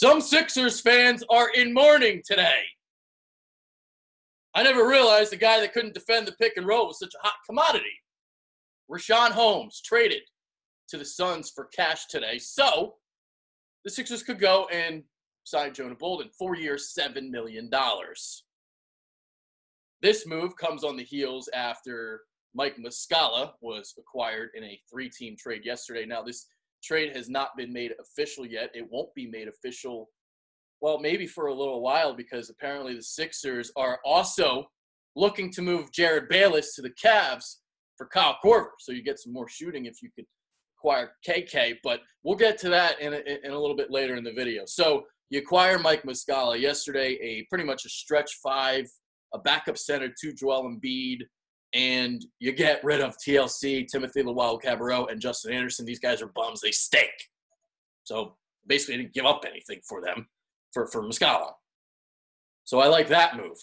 Some Sixers fans are in mourning today. I never realized the guy that couldn't defend the pick and roll was such a hot commodity. Richaun Holmes traded to the Suns for cash today. So the Sixers could go and sign Jonah Bolden, 4 years, $7 million. This move comes on the heels after Mike Muscala was acquired in a 3-team trade yesterday. Now, this trade has not been made official yet. It won't be made official, well, maybe for a little while, because apparently the Sixers are also looking to move Jared Bayless to the Cavs for Kyle Korver. So you get some more shooting if you could acquire KK, but we'll get to that in a little bit later in the video. So you acquire Mike Muscala yesterday, pretty much a stretch 5, a backup center to Joel Embiid, and you get rid of TLC, Timothy Luwawu-Cabarrot, and Justin Anderson. These guys are bums. They stink. So basically, I didn't give up anything for them, for Muscala. So I like that move.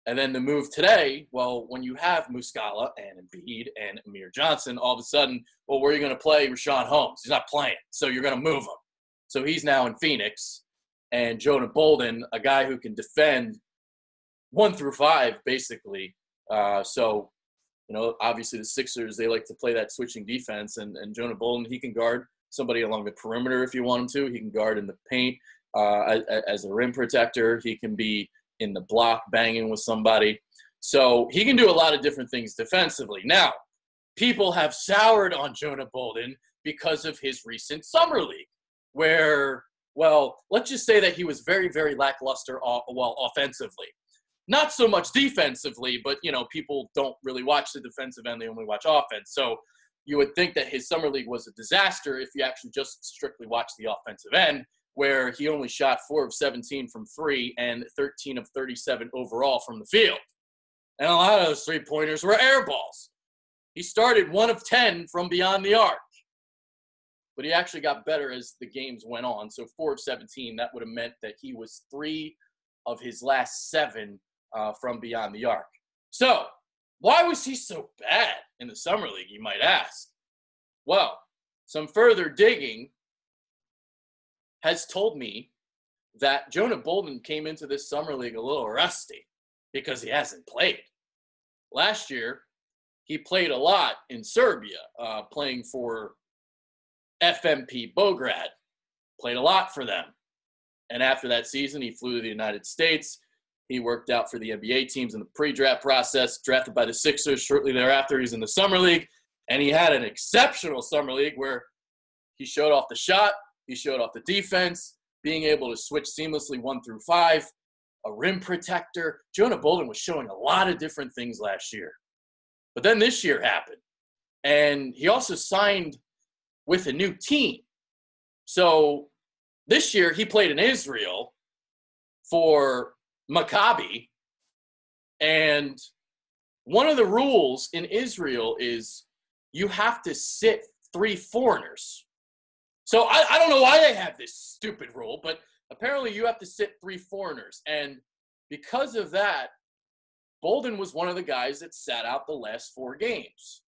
And then the move today, well, when you have Muscala and Embiid and Amir Johnson, all of a sudden, well, where are you going to play Richaun Holmes? He's not playing, so you're going to move him. So he's now in Phoenix. And Jonah Bolden, a guy who can defend 1 through 5, basically. So, you know, obviously the Sixers, they like to play that switching defense. And Jonah Bolden, he can guard somebody along the perimeter if you want him to. He can guard in the paint as a rim protector. He can be in the block banging with somebody. So he can do a lot of different things defensively. Now, people have soured on Jonah Bolden because of his recent summer league where, well, let's just say that he was very, very lackluster offensively. Not so much defensively, but, you know, people don't really watch the defensive end. They only watch offense. So you would think that his summer league was a disaster if you actually just strictly watch the offensive end, where he only shot 4 of 17 from 3 and 13 of 37 overall from the field. And a lot of those three-pointers were air balls. He started 1 of 10 from beyond the arc. But he actually got better as the games went on. So 4 of 17, that would have meant that he was 3 of his last 7 from beyond the arc. So why was he so bad in the summer league, you might ask? Well, some further digging has told me that Jonah Bolden came into this summer league a little rusty because he hasn't played. Last year, he played a lot in Serbia, playing for FMP Beograd. Played a lot for them. And after that season, he flew to the United States. He worked out for the NBA teams in the pre-draft process, drafted by the Sixers. Shortly thereafter, he's in the summer league. And he had an exceptional summer league where he showed off the shot, he showed off the defense, being able to switch seamlessly 1 through 5, a rim protector. Jonah Bolden was showing a lot of different things last year. But then this year happened. And he also signed with a new team. So this year he played in Israel for Maccabi. And one of the rules in Israel is you have to sit 3 foreigners. So I don't know why they have this stupid rule, but apparently you have to sit 3 foreigners. And because of that, Bolden was one of the guys that sat out the last 4 games.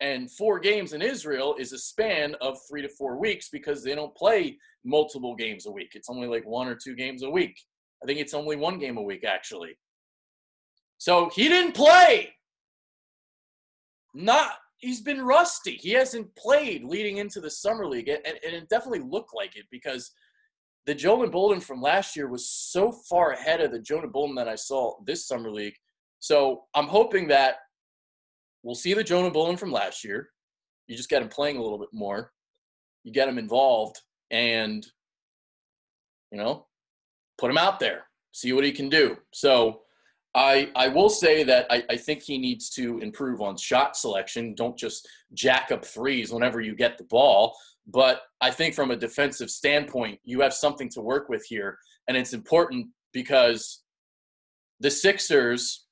And 4 games in Israel is a span of 3 to 4 weeks because they don't play multiple games a week. It's only like 1 or 2 games a week. I think it's only 1 game a week, actually. So he didn't play. He's been rusty. He hasn't played leading into the summer league. And it definitely looked like it because the Jonah Bolden from last year was so far ahead of the Jonah Bolden that I saw this summer league. So I'm hoping that we'll see the Jonah Bolden from last year. You just get him playing a little bit more. You get him involved and, you know, put him out there. See what he can do. So I will say that I think he needs to improve on shot selection. Don't just jack up threes whenever you get the ball. But I think from a defensive standpoint, you have something to work with here. And it's important because the Sixers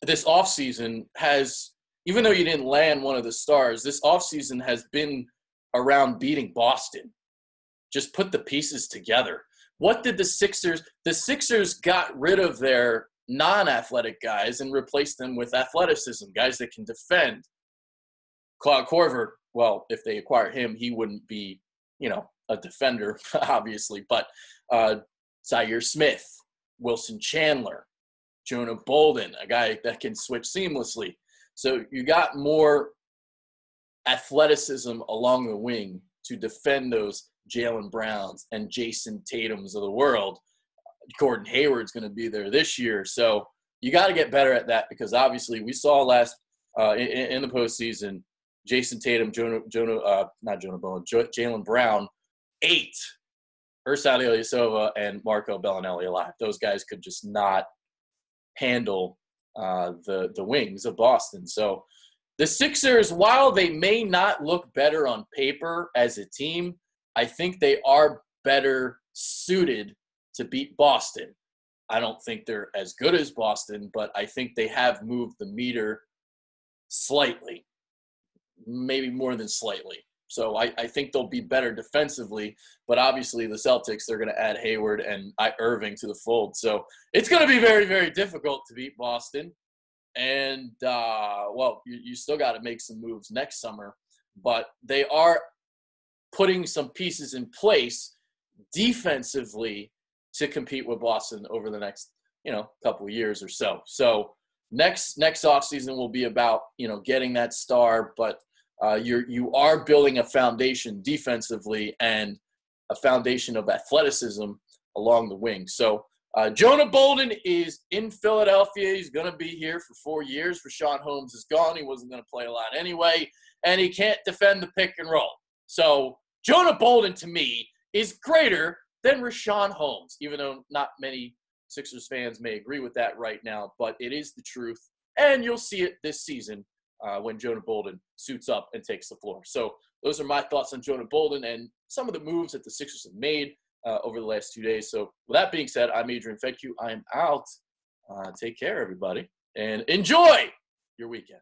this offseason has, even though you didn't land one of the stars, this offseason has been around beating Boston. Just put the pieces together. What did the Sixers got rid of their non-athletic guys and replaced them with athleticism, guys that can defend. Kyle Korver, well, if they acquire him, he wouldn't be, you know, a defender, obviously, but Zaire Smith, Wilson Chandler, Jonah Bolden, a guy that can switch seamlessly. So you got more athleticism along the wing to defend those Jaylen Browns and Jason Tatums of the world. Gordon Hayward's going to be there this year. So you got to get better at that, because obviously we saw in the postseason, Jason Tatum, Jaylen Brown, 8 Ersan Ilyasova and Marco Bellinelli alive. Those guys could just not handle the wings of Boston. So the Sixers, while they may not look better on paper as a team, I think they are better suited to beat Boston. I don't think they're as good as Boston, but I think they have moved the meter slightly, maybe more than slightly. So I think they'll be better defensively, but obviously the Celtics, they're going to add Hayward and Irving to the fold. So it's going to be very, very difficult to beat Boston. And, you still got to make some moves next summer, but they are putting some pieces in place defensively to compete with Boston over the next, couple of years or so. So next offseason will be about, getting that star, but you are building a foundation defensively and a foundation of athleticism along the wing. So Jonah Bolden is in Philadelphia. He's going to be here for 4 years. Richaun Holmes is gone. He wasn't going to play a lot anyway, and he can't defend the pick and roll. So Jonah Bolden, to me, is greater than Richaun Holmes, even though not many Sixers fans may agree with that right now, but it is the truth, and you'll see it this season when Jonah Bolden suits up and takes the floor. So those are my thoughts on Jonah Bolden and some of the moves that the Sixers have made over the last 2 days. So with that being said, I'm Adrian Fedkiw. I'm out. Take care, everybody, and enjoy your weekend.